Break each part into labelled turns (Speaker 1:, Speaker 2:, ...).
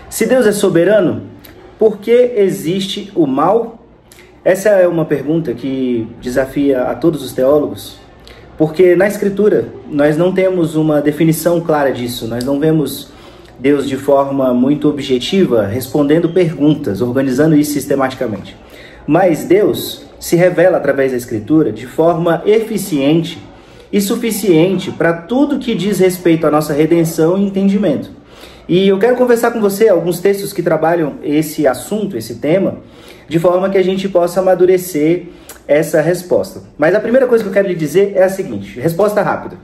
Speaker 1: Se Deus é soberano, por que existe o mal? Essa é uma pergunta que desafia a todos os teólogos, porque na Escritura nós não temos uma definição clara disso, nós não vemos Deus de forma muito objetiva respondendo perguntas, organizando isso sistematicamente. Mas Deus se revela através da Escritura de forma eficiente e suficiente para tudo que diz respeito à nossa redenção e entendimento. E eu quero conversar com você alguns textos que trabalham esse assunto, esse tema, de forma que a gente possa amadurecer essa resposta. Mas a primeira coisa que eu quero lhe dizer é a seguinte, resposta rápida.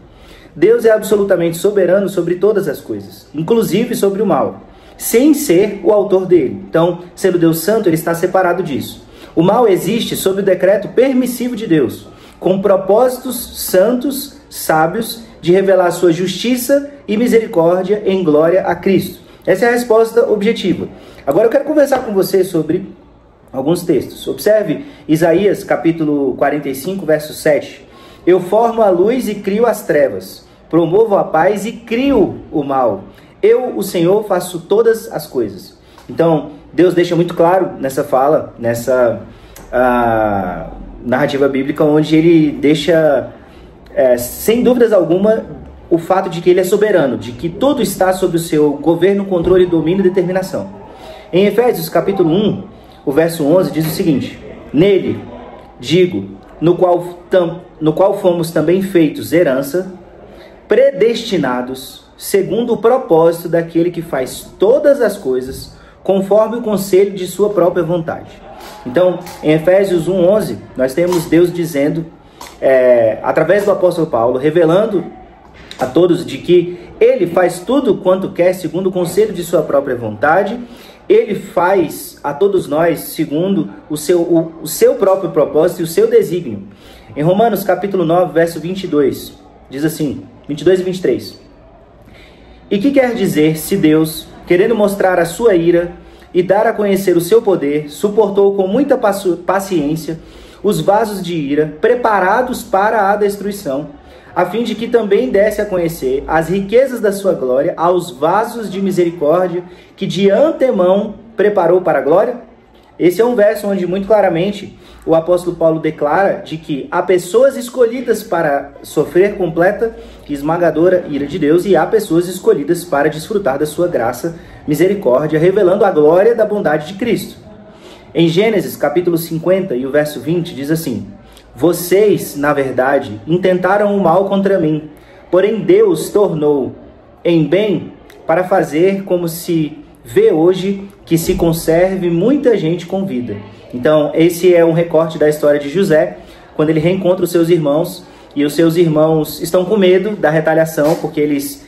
Speaker 1: Deus é absolutamente soberano sobre todas as coisas, inclusive sobre o mal, sem ser o autor dele. Então, sendo Deus santo, ele está separado disso. O mal existe sob o decreto permissivo de Deus, com propósitos santos, sábios, de revelar sua justiça e misericórdia em glória a Cristo. Essa é a resposta objetiva. Agora eu quero conversar com você sobre alguns textos. Observe Isaías capítulo 45, verso 7. Eu formo a luz e crio as trevas, promovo a paz e crio o mal. Eu, o Senhor, faço todas as coisas. Então, Deus deixa muito claro nessa fala, nessa narrativa bíblica, onde ele deixa, sem dúvidas alguma, o fato de que ele é soberano, de que tudo está sob o seu governo, controle, domínio e determinação. Em Efésios capítulo 1, o verso 11 diz o seguinte: nele, digo, no qual fomos também feitos herança, predestinados, segundo o propósito daquele que faz todas as coisas, conforme o conselho de sua própria vontade. Então, em Efésios 1:11, nós temos Deus dizendo, através do apóstolo Paulo, revelando a todos de que ele faz tudo quanto quer, segundo o conselho de sua própria vontade. Ele faz a todos nós segundo o seu próprio propósito e o seu desígnio. Em Romanos capítulo 9, verso 22, diz assim, 22 e 23. E que quer dizer se Deus, querendo mostrar a sua ira e dar a conhecer o seu poder, suportou com muita paciência os vasos de ira preparados para a destruição, a fim de que também desse a conhecer as riquezas da sua glória aos vasos de misericórdia que de antemão preparou para a glória? Esse é um verso onde muito claramente o apóstolo Paulo declara de que há pessoas escolhidas para sofrer completa e esmagadora ira de Deus e há pessoas escolhidas para desfrutar da sua graça, misericórdia, revelando a glória da bondade de Cristo. Em Gênesis capítulo 50 e o verso 20 diz assim: vocês, na verdade, intentaram o mal contra mim, porém Deus tornou em bem para fazer como se vê hoje que se conserve muita gente com vida. Então, esse é um recorte da história de José, quando ele reencontra os seus irmãos, e os seus irmãos estão com medo da retaliação, porque eles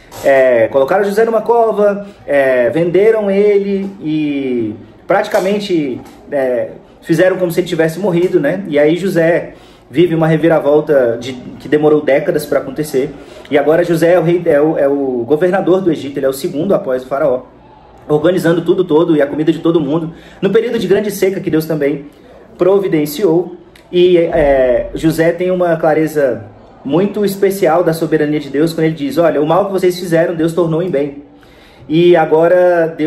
Speaker 1: colocaram José numa cova, venderam ele e praticamente fizeram como se ele tivesse morrido, né? E aí José vive uma reviravolta que demorou décadas para acontecer. E agora José é o governador do Egito, ele é o segundo após o faraó, organizando tudo todo e a comida de todo mundo, no período de grande seca que Deus também providenciou. E José tem uma clareza muito especial da soberania de Deus quando ele diz: olha, o mal que vocês fizeram, Deus tornou em bem. E agora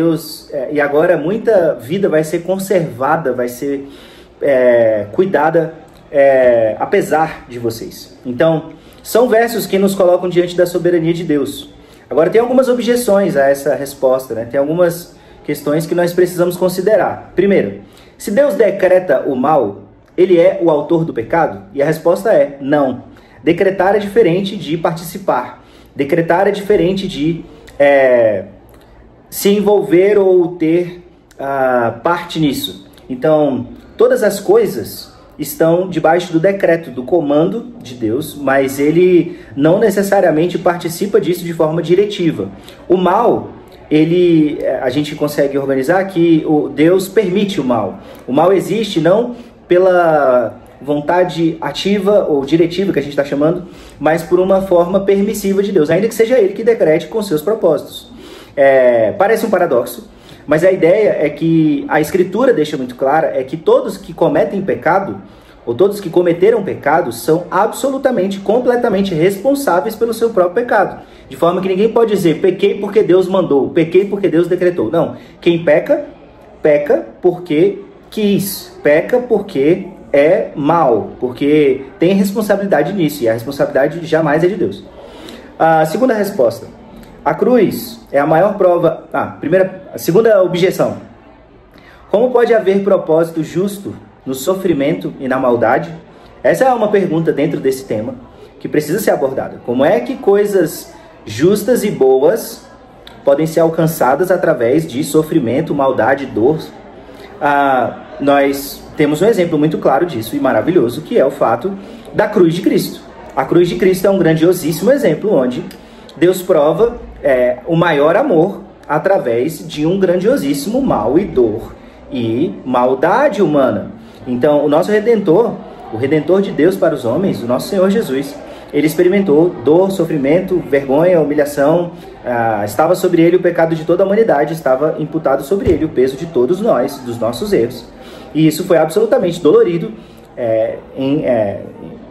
Speaker 1: agora muita vida vai ser conservada, vai ser cuidada apesar de vocês. Então, são versos que nos colocam diante da soberania de Deus. Agora, tem algumas objeções a essa resposta, né? Tem algumas questões que nós precisamos considerar. Primeiro, se Deus decreta o mal, ele é o autor do pecado? E a resposta é não. Decretar é diferente de participar. Decretar é diferente de se envolver ou ter parte nisso. Então, todas as coisas estão debaixo do decreto, do comando de Deus, mas ele não necessariamente participa disso de forma diretiva. O mal, a gente consegue organizar que Deus permite o mal. O mal existe não pela vontade ativa ou diretiva, que a gente está chamando, mas por uma forma permissiva de Deus, ainda que seja ele que decrete com seus propósitos. Parece um paradoxo, mas a ideia é que a Escritura deixa muito clara, é que todos que cometem pecado ou todos que cometeram pecado, são absolutamente, completamente responsáveis pelo seu próprio pecado. De forma que ninguém pode dizer, pequei porque Deus mandou, pequei porque Deus decretou. Não, quem peca, peca porque quis, peca porque é mal, porque tem responsabilidade nisso, e a responsabilidade jamais é de Deus. A segunda resposta, a cruz é a maior prova... A segunda objeção, como pode haver propósito justo no sofrimento e na maldade? Essa é uma pergunta dentro desse tema que precisa ser abordada. Como é que coisas justas e boas podem ser alcançadas através de sofrimento, maldade, dor? Nós temos um exemplo muito claro disso e maravilhoso, que é o fato da cruz de Cristo. A cruz de Cristo é um grandiosíssimo exemplo onde Deus prova o maior amor através de um grandiosíssimo mal e dor e maldade humana. Então, o nosso Redentor, o Redentor de Deus para os homens, o nosso Senhor Jesus, ele experimentou dor, sofrimento, vergonha, humilhação, estava sobre ele o pecado de toda a humanidade, estava imputado sobre ele o peso de todos nós, dos nossos erros. E isso foi absolutamente dolorido,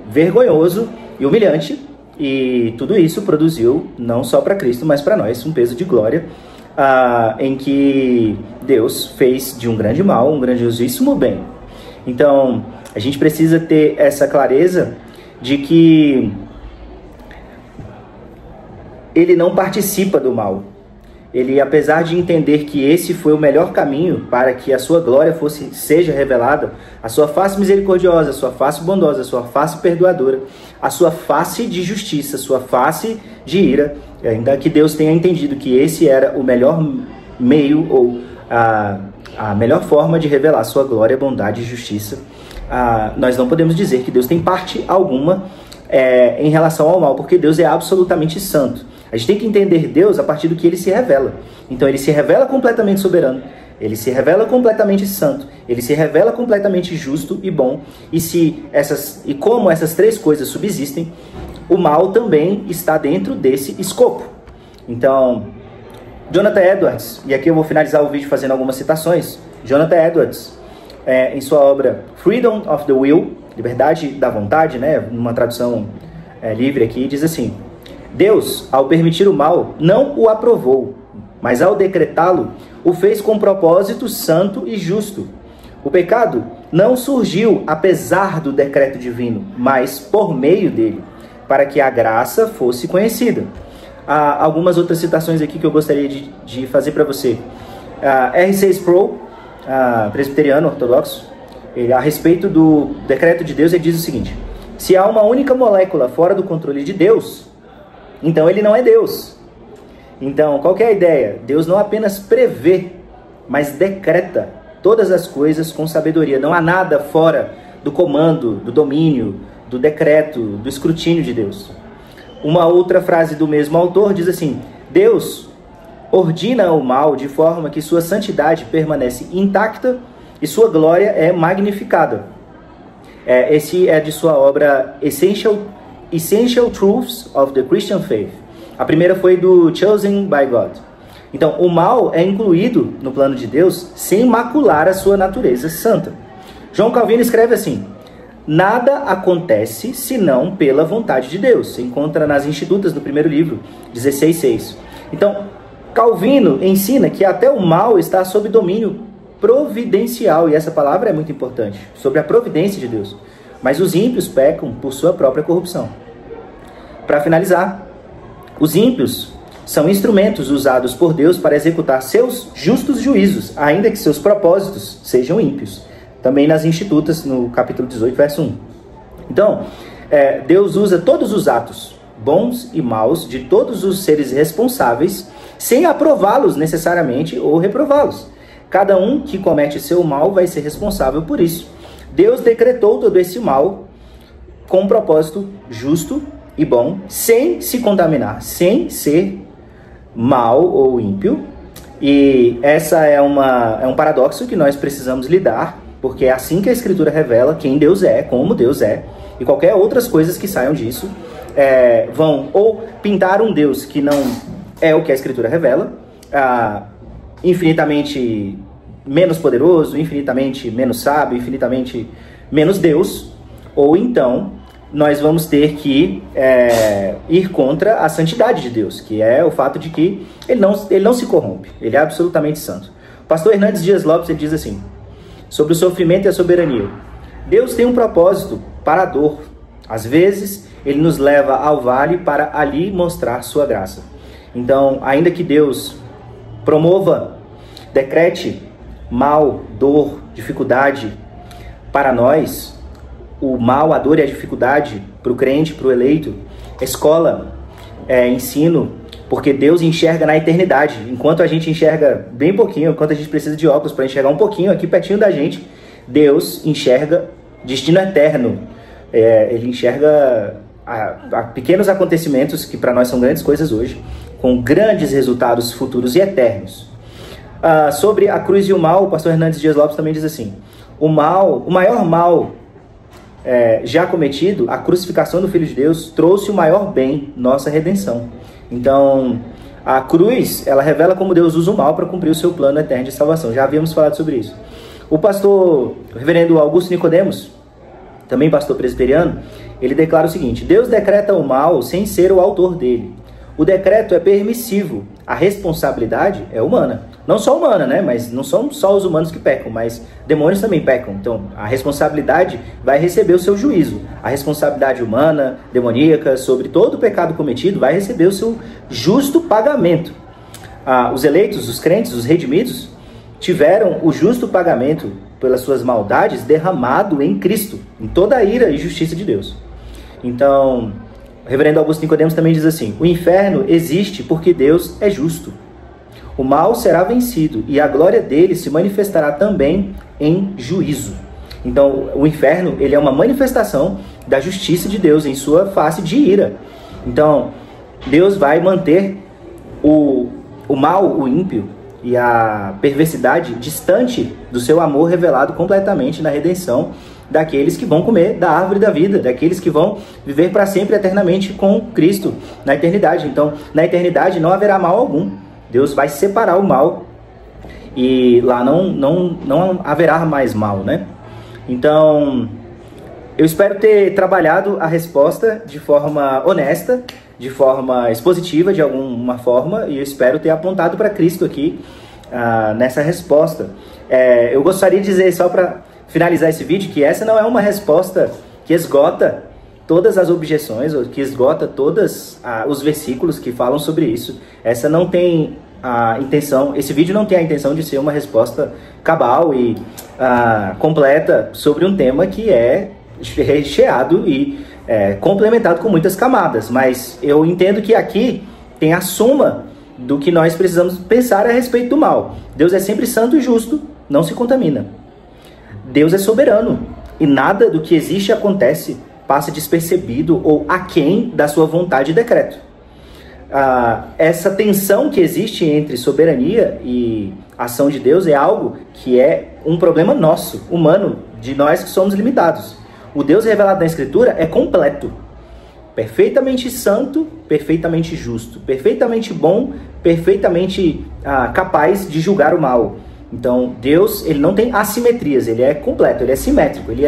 Speaker 1: vergonhoso e humilhante, e tudo isso produziu, não só para Cristo, mas para nós, um peso de glória, em que Deus fez de um grande mal um grandiosíssimo bem. Então, a gente precisa ter essa clareza de que ele não participa do mal. Ele, apesar de entender que esse foi o melhor caminho para que a sua glória seja revelada, a sua face misericordiosa, a sua face bondosa, a sua face perdoadora, a sua face de justiça, a sua face de ira, ainda que Deus tenha entendido que esse era o melhor meio ou a melhor forma de revelar sua glória, bondade e justiça, nós não podemos dizer que Deus tem parte alguma em relação ao mal, porque Deus é absolutamente santo. A gente tem que entender Deus a partir do que ele se revela. Então ele se revela completamente soberano, ele se revela completamente santo, ele se revela completamente justo e bom, e como essas três coisas subsistem, o mal também está dentro desse escopo. Então, Jonathan Edwards, e aqui eu vou finalizar o vídeo fazendo algumas citações. Jonathan Edwards, em sua obra Freedom of the Will, Liberdade da Vontade, numa tradução livre aqui, diz assim: Deus, ao permitir o mal, não o aprovou, mas ao decretá-lo, o fez com propósito santo e justo. O pecado não surgiu apesar do decreto divino, mas por meio dele, para que a graça fosse conhecida. Há algumas outras citações aqui que eu gostaria de fazer para você. R.C. Sproul, presbiteriano ortodoxo, a respeito do decreto de Deus, ele diz o seguinte: se há uma única molécula fora do controle de Deus, então ele não é Deus. Então, qual que é a ideia? Deus não apenas prevê, mas decreta todas as coisas com sabedoria. Não há nada fora do comando, do domínio, do decreto, do escrutínio de Deus. Uma outra frase do mesmo autor diz assim: Deus ordena o mal de forma que sua santidade permanece intacta e sua glória é magnificada. Esse é de sua obra Essential Truths of the Christian Faith. A primeira foi do Chosen by God. Então, o mal é incluído no plano de Deus sem macular a sua natureza santa. João Calvino escreve assim: nada acontece senão pela vontade de Deus. Se encontra nas Institutas do primeiro livro, 16:6. Então, Calvino ensina que até o mal está sob domínio providencial, e essa palavra é muito importante, sobre a providência de Deus. Mas os ímpios pecam por sua própria corrupção. Para finalizar, os ímpios são instrumentos usados por Deus para executar seus justos juízos, ainda que seus propósitos sejam ímpios. Também nas Institutas, no capítulo 18, verso 1. Então, Deus usa todos os atos, bons e maus, de todos os seres responsáveis, sem aprová-los necessariamente ou reprová-los. Cada um que comete seu mal vai ser responsável por isso. Deus decretou todo esse mal com um propósito justo e bom, sem se contaminar, sem ser mal ou ímpio. E essa é um paradoxo que nós precisamos lidar, porque é assim que a Escritura revela quem Deus é, como Deus é, e qualquer outras coisas que saiam disso vão ou pintar um Deus que não é o que a Escritura revela, infinitamente menos poderoso, infinitamente menos sábio, infinitamente menos Deus, ou então nós vamos ter que ir contra a santidade de Deus, que é o fato de que ele não se corrompe, ele é absolutamente santo. O pastor Hernandes Dias Lopes, ele diz assim, sobre o sofrimento e a soberania: Deus tem um propósito para a dor. Às vezes, ele nos leva ao vale para ali mostrar sua graça. Então, ainda que Deus promova, decrete mal, dor, dificuldade para nós, o mal, a dor e a dificuldade para o crente, para o eleito, escola, ensino, porque Deus enxerga na eternidade. Enquanto a gente enxerga bem pouquinho, enquanto a gente precisa de óculos para enxergar um pouquinho aqui pertinho da gente, Deus enxerga destino eterno. Ele enxerga pequenos acontecimentos que para nós são grandes coisas hoje, com grandes resultados futuros e eternos. Sobre a cruz e o mal, o pastor Hernandes Dias Lopes também diz assim: o maior mal já cometido, a crucificação do Filho de Deus, trouxe o maior bem, nossa redenção. Então, a cruz, ela revela como Deus usa o mal para cumprir o seu plano eterno de salvação. Já havíamos falado sobre isso. O reverendo Augusto Nicodemos, também pastor presbiteriano, ele declara o seguinte: Deus decreta o mal sem ser o autor dele. O decreto é permissivo, a responsabilidade é humana. Não só humana, né? Mas não são só os humanos que pecam, mas demônios também pecam. Então, a responsabilidade vai receber o seu juízo. A responsabilidade humana, demoníaca, sobre todo o pecado cometido, vai receber o seu justo pagamento. Os eleitos, os crentes, os redimidos, tiveram o justo pagamento pelas suas maldades derramado em Cristo, em toda a ira e justiça de Deus. Então, o reverendo Augusto Nicodemos também diz assim: o inferno existe porque Deus é justo. O mal será vencido e a glória dele se manifestará também em juízo. Então, o inferno, ele é uma manifestação da justiça de Deus em sua face de ira. Então, Deus vai manter o mal, o ímpio e a perversidade distante do seu amor revelado completamente na redenção daqueles que vão comer da árvore da vida, daqueles que vão viver para sempre, eternamente com Cristo na eternidade. Então, na eternidade não haverá mal algum. Deus vai separar o mal e lá não haverá mais mal, né? Então, eu espero ter trabalhado a resposta de forma honesta, de forma expositiva, de alguma forma, e eu espero ter apontado para Cristo aqui nessa resposta. Eu gostaria de dizer, só para finalizar esse vídeo, que essa não é uma resposta que esgota todas as objeções, ou que esgota todos os versículos que falam sobre isso. Essa não tem a intenção, esse vídeo não tem a intenção de ser uma resposta cabal e completa sobre um tema que é recheado e complementado com muitas camadas. Mas eu entendo que aqui tem a soma do que nós precisamos pensar a respeito do mal. Deus é sempre santo e justo, não se contamina. Deus é soberano e nada do que existe e acontece passa despercebido ou aquém da sua vontade e decreto. Essa tensão que existe entre soberania e ação de Deus é algo que é um problema nosso, humano, de nós que somos limitados. O Deus revelado na Escritura é completo, perfeitamente santo, perfeitamente justo, perfeitamente bom, perfeitamente capaz de julgar o mal. Então, Deus, ele não tem assimetrias, ele é completo, ele é simétrico, ele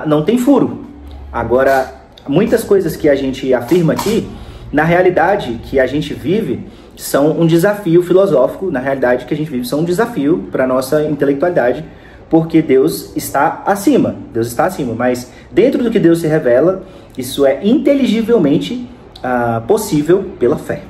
Speaker 1: não tem furo. Agora, muitas coisas que a gente afirma aqui, na realidade que a gente vive, são um desafio filosófico, na realidade que a gente vive, são um desafio para a nossa intelectualidade, porque Deus está acima, mas dentro do que Deus se revela, isso é inteligivelmente possível pela fé.